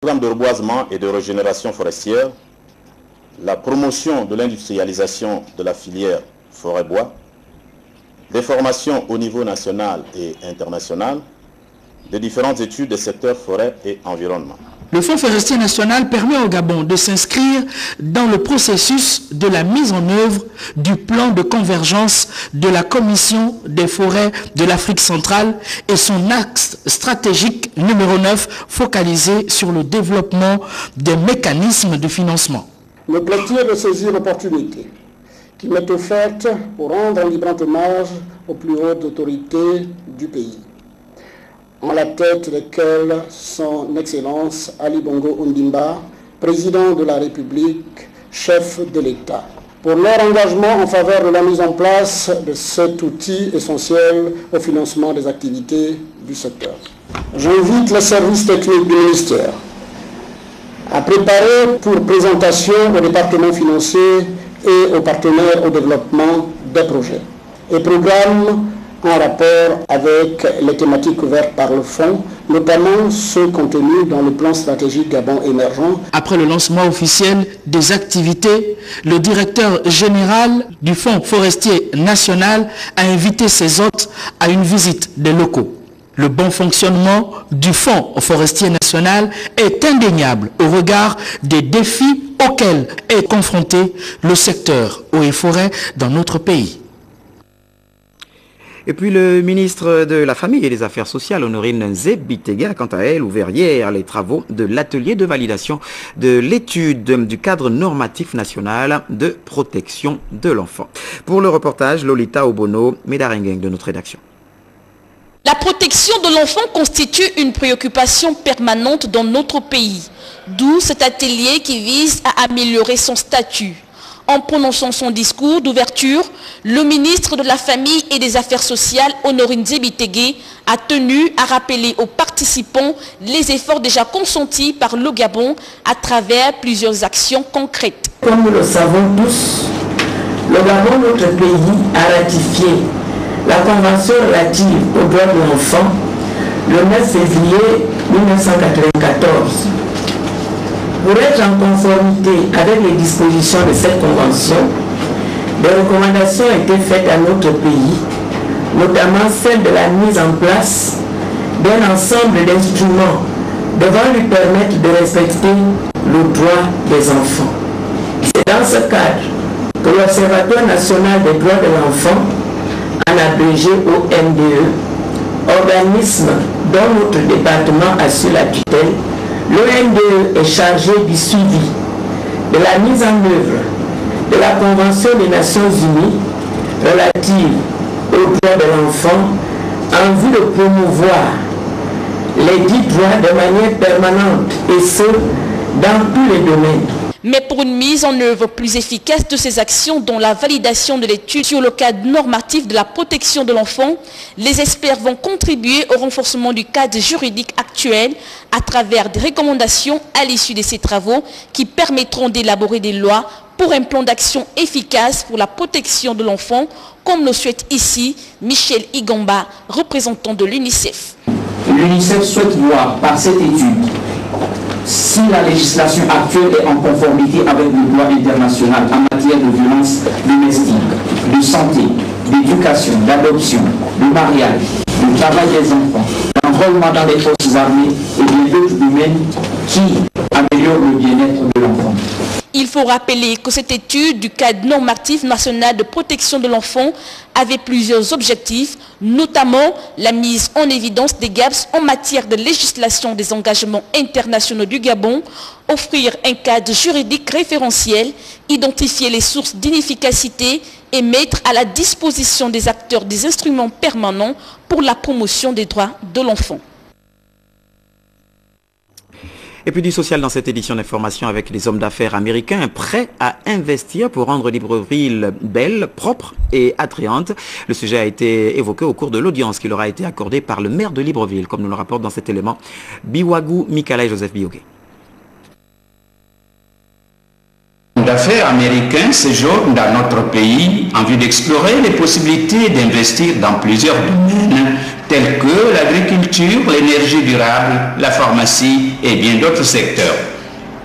Programme de reboisement et de régénération forestière, la promotion de l'industrialisation de la filière forêt-bois, des formations au niveau national et international, des différentes études des secteurs forêt et environnement. Le Fonds forestier national permet au Gabon de s'inscrire dans le processus de la mise en œuvre du plan de convergence de la Commission des forêts de l'Afrique centrale et son axe stratégique numéro 9 focalisé sur le développement des mécanismes de financement. Me plaît-il de saisir l'opportunité qui m'est offerte pour rendre un vibrant hommage aux plus hautes autorités du pays, en la tête desquelles son Excellence Ali Bongo Ondimba, président de la République, chef de l'État, pour leur engagement en faveur de la mise en place de cet outil essentiel au financement des activités du secteur. J'invite les services techniques du ministère à préparer pour présentation au département financier et aux partenaires au développement des projets et programmes en rapport avec les thématiques couvertes par le fonds, notamment ceux contenus dans le plan stratégique Gabon émergent. Après le lancement officiel des activités, le directeur général du Fonds forestier national a invité ses hôtes à une visite des locaux. Le bon fonctionnement du Fonds forestier national est indéniable au regard des défis auxquels est confronté le secteur eaux et forêts dans notre pays. Et puis le ministre de la Famille et des Affaires sociales, Honorine Nzé-Bitege, a quant à elle ouvert hier les travaux de l'atelier de validation de l'étude du cadre normatif national de protection de l'enfant. Pour le reportage, Lolita Obono, Médarengeng de notre rédaction. La protection de l'enfant constitue une préoccupation permanente dans notre pays, d'où cet atelier qui vise à améliorer son statut. En prononçant son discours d'ouverture, le ministre de la Famille et des Affaires sociales, Honorine Nzé-Bitege, a tenu à rappeler aux participants les efforts déjà consentis par le Gabon à travers plusieurs actions concrètes. Comme nous le savons tous, le Gabon, notre pays, a ratifié la Convention relative aux droits de l'enfant le 9 février 1994. Pour être en conformité avec les dispositions de cette convention, des recommandations ont été faites à notre pays, notamment celle de la mise en place d'un ensemble d'instruments devant lui permettre de respecter le droit des enfants. C'est dans ce cadre que l'Observatoire national des droits de l'enfant, en abrégé ONDE, organisme dont notre département assure la tutelle, l'ONDE est chargé du suivi de la mise en œuvre de la Convention des Nations Unies relative aux droits de l'enfant en vue de promouvoir les dits droits de manière permanente et ce, dans tous les domaines. Mais pour une mise en œuvre plus efficace de ces actions, dont la validation de l'étude sur le cadre normatif de la protection de l'enfant, les experts vont contribuer au renforcement du cadre juridique actuel à travers des recommandations à l'issue de ces travaux qui permettront d'élaborer des lois pour un plan d'action efficace pour la protection de l'enfant, comme le souhaite ici Michel Igomba, représentant de l'UNICEF. L'UNICEF souhaite voir par cette étude si la législation actuelle est en conformité avec le droit international en matière de violence domestique, de santé, d'éducation, d'adoption, de mariage, du travail des enfants, d'enrôlement dans les forces armées et des luttes humaines qui améliorent le bien-être de l'enfant. Il faut rappeler que cette étude du cadre normatif national de protection de l'enfant avait plusieurs objectifs, notamment la mise en évidence des gaps en matière de législation des engagements internationaux du Gabon, offrir un cadre juridique référentiel, identifier les sources d'inefficacité et mettre à la disposition des acteurs des instruments permanents pour la promotion des droits de l'enfant. Et puis du social dans cette édition d'information avec les hommes d'affaires américains prêts à investir pour rendre Libreville belle, propre et attrayante. Le sujet a été évoqué au cours de l'audience qui leur a été accordée par le maire de Libreville, comme nous le rapporte dans cet élément Biwagou Mikala et Joseph Biogué. D'affaires américains séjournent dans notre pays en vue d'explorer les possibilités d'investir dans plusieurs domaines tels que l'agriculture, l'énergie durable, la pharmacie et bien d'autres secteurs.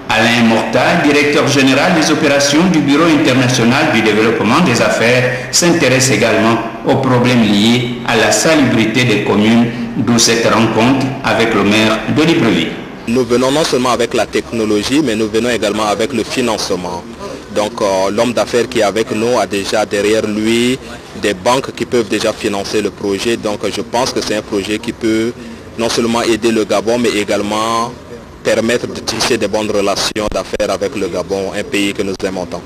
Alain Mortal, directeur général des opérations du Bureau international du développement des affaires, s'intéresse également aux problèmes liés à la salubrité des communes, d'où cette rencontre avec le maire de Libreville. Nous venons non seulement avec la technologie, mais nous venons également avec le financement. Donc l'homme d'affaires qui est avec nous a déjà derrière lui des banques qui peuvent déjà financer le projet. Donc je pense que c'est un projet qui peut non seulement aider le Gabon, mais également permettre de tisser de bonnes relations d'affaires avec le Gabon, un pays que nous aimons tant.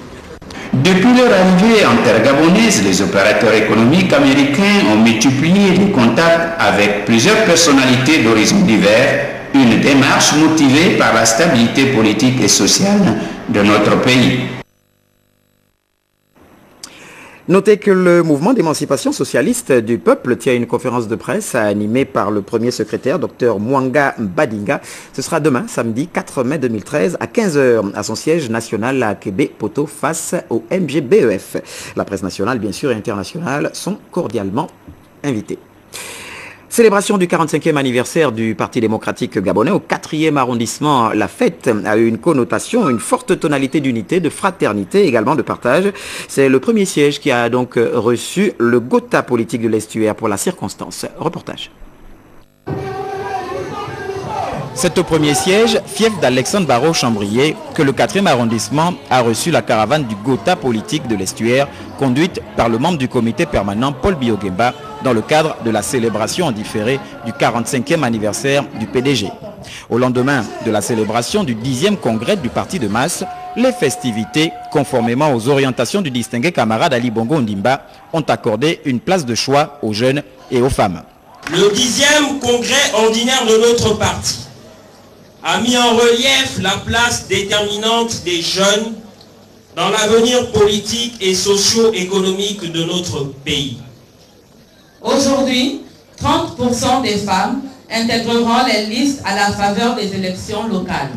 Depuis leur arrivée en terre gabonaise, les opérateurs économiques américains ont multiplié les contacts avec plusieurs personnalités d'horizons divers, une démarche motivée par la stabilité politique et sociale de notre pays. Notez que le mouvement d'émancipation socialiste du peuple tient une conférence de presse animée par le premier secrétaire, Dr Mwanga Badinga. Ce sera demain, samedi 4 mai 2013, à 15 h, à son siège national à Québec, Poto, face au MGBEF. La presse nationale, bien sûr, et internationale sont cordialement invitées. Célébration du 45e anniversaire du Parti démocratique gabonais au 4e arrondissement. La fête a eu une connotation, une forte tonalité d'unité, de fraternité, également de partage. C'est le premier siège qui a donc reçu le Gotha politique de l'estuaire pour la circonstance. Reportage. C'est au premier siège, fief d'Alexandre Barrault-Chambrier, que le 4e arrondissement a reçu la caravane du Gotha politique de l'estuaire, conduite par le membre du comité permanent Paul Biogemba, dans le cadre de la célébration en différé du 45e anniversaire du PDG. Au lendemain de la célébration du 10e congrès du parti de masse, les festivités, conformément aux orientations du distingué camarade Ali Bongo Ondimba, ont accordé une place de choix aux jeunes et aux femmes. Le 10e congrès ordinaire de notre parti a mis en relief la place déterminante des jeunes dans l'avenir politique et socio-économique de notre pays. Aujourd'hui, 30% des femmes intégreront les listes à la faveur des élections locales.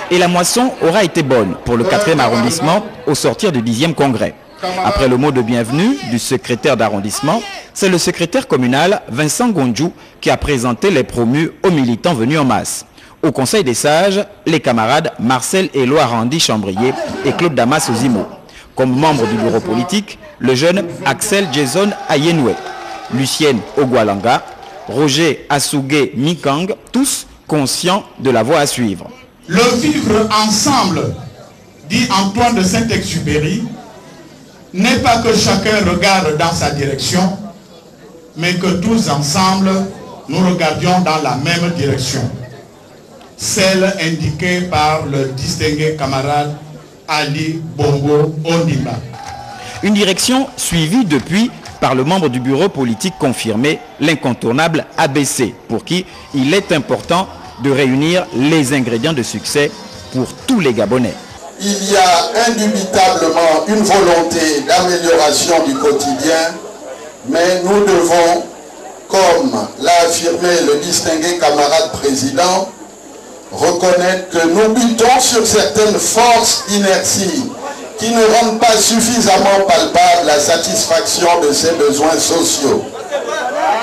Et la moisson aura été bonne pour le 4e arrondissement au sortir du 10e congrès. Après le mot de bienvenue du secrétaire d'arrondissement, c'est le secrétaire communal Vincent Gondjou qui a présenté les promus aux militants venus en masse. Au Conseil des sages, les camarades Marcel Éloi Randy Chambrier et Claude Damas Ozimo. Comme membre du bureau politique, le jeune Axel Jason Ayenoué, Lucienne Ogwalanga, Roger Asougué Mikang, tous conscients de la voie à suivre. Le vivre ensemble, dit Antoine de Saint-Exupéry, n'est pas que chacun regarde dans sa direction, mais que tous ensemble, nous regardions dans la même direction. Celle indiquée par le distingué camarade Ali Bongo Ondimba. Une direction suivie depuis par le membre du bureau politique confirmé, l'incontournable ABC, pour qui il est important de réunir les ingrédients de succès pour tous les Gabonais. Il y a indubitablement une volonté d'amélioration du quotidien, mais nous devons, comme l'a affirmé le distingué camarade président, reconnaître que nous butons sur certaines forces d'inertie qui ne rendent pas suffisamment palpable la satisfaction de ses besoins sociaux.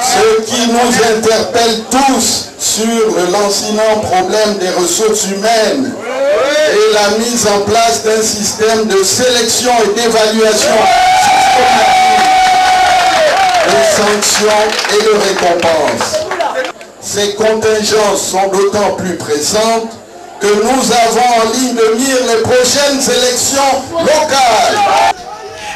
Ce qui nous interpelle tous sur le lancinant problème des ressources humaines et la mise en place d'un système de sélection et d'évaluation de sanctions et de récompenses. Ces contingences sont d'autant plus pressantes que nous avons en ligne de mire les prochaines élections locales.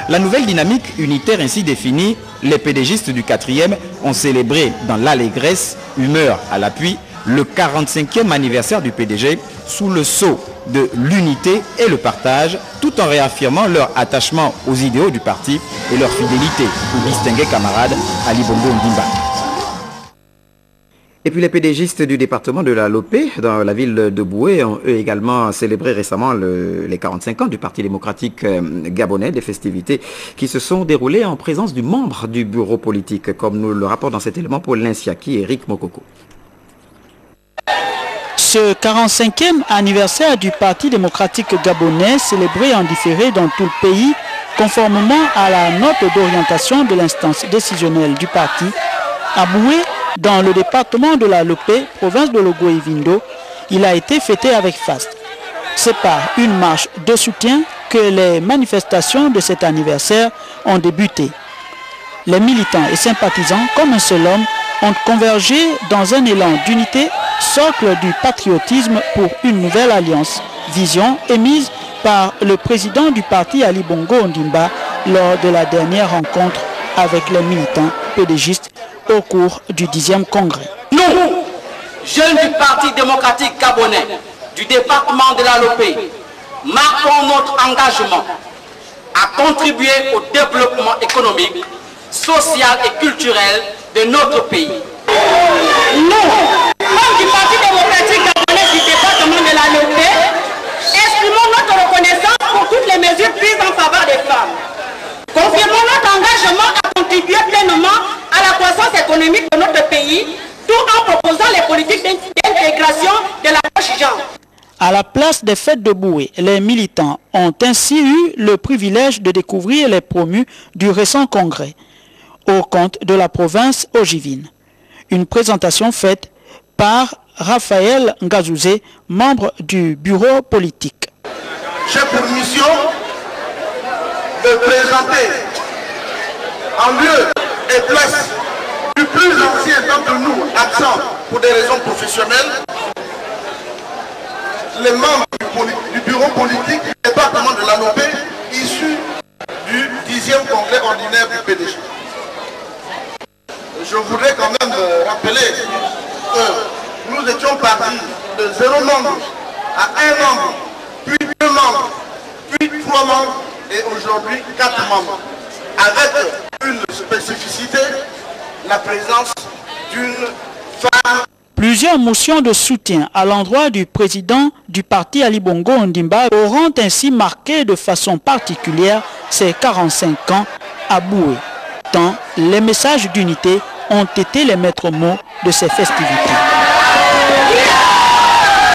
La nouvelle dynamique unitaire ainsi définie, les pédégistes du 4e ont célébré dans l'allégresse, humeur à l'appui, le 45e anniversaire du PDG sous le sceau de l'unité et le partage, tout en réaffirmant leur attachement aux idéaux du parti et leur fidélité au distingué camarade Ali Bongo Ondimba. Et puis les pédégistes du département de la Lopé, dans la ville de Boué, ont eux également célébré récemment les 45 ans du Parti démocratique gabonais, des festivités qui se sont déroulées en présence du membre du bureau politique, comme nous le rapporte dans cet élément Paul Linsiaki et Eric Mokoko. Ce 45e anniversaire du Parti démocratique gabonais, célébré en différé dans tout le pays, conformément à la note d'orientation de l'instance décisionnelle du parti, À Boué, dans le département de la Lopé, province de Logo-Ivindo, il a été fêté avec faste. C'est par une marche de soutien que les manifestations de cet anniversaire ont débuté. Les militants et sympathisants, comme un seul homme, ont convergé dans un élan d'unité, socle du patriotisme pour une nouvelle alliance, vision émise par le président du parti Ali Bongo Ondimba lors de la dernière rencontre avec les militants pédégistes au cours du 10e congrès. Nous, jeunes du Parti démocratique gabonais du département de la Lopé, marquons notre engagement à contribuer au développement économique, social et culturel de notre pays. Nous, membres du Parti démocratique gabonais du département de la Lopé, exprimons notre reconnaissance pour toutes les mesures prises en faveur des femmes. Confirmons notre engagement à contribuer pleinement à la croissance économique de notre pays, tout en proposant les politiques d'intégration de la proche genre. À la place des fêtes de Boué, les militants ont ainsi eu le privilège de découvrir les promus du récent congrès au compte de la province Ogivine. Une présentation faite par Raphaël Ngazouzé, membre du bureau politique. J'ai pour mission de présenter en lieu et place du plus ancien d'entre nous, absent pour des raisons professionnelles, les membres du bureau politique du département de la Lopé, issus du 10e congrès ordinaire du PDG. Je voudrais quand même rappeler que nous étions partis de 0 membre à 1 membre, puis 2 membres, puis 3 membres et aujourd'hui 4 membres. Avec une spécificité, la présence d'une femme. Plusieurs motions de soutien à l'endroit du président du parti Ali Bongo Ondimba auront ainsi marqué de façon particulière ses 45 ans à Boué, tant les messages d'unité ont été les maîtres mots de ces festivités.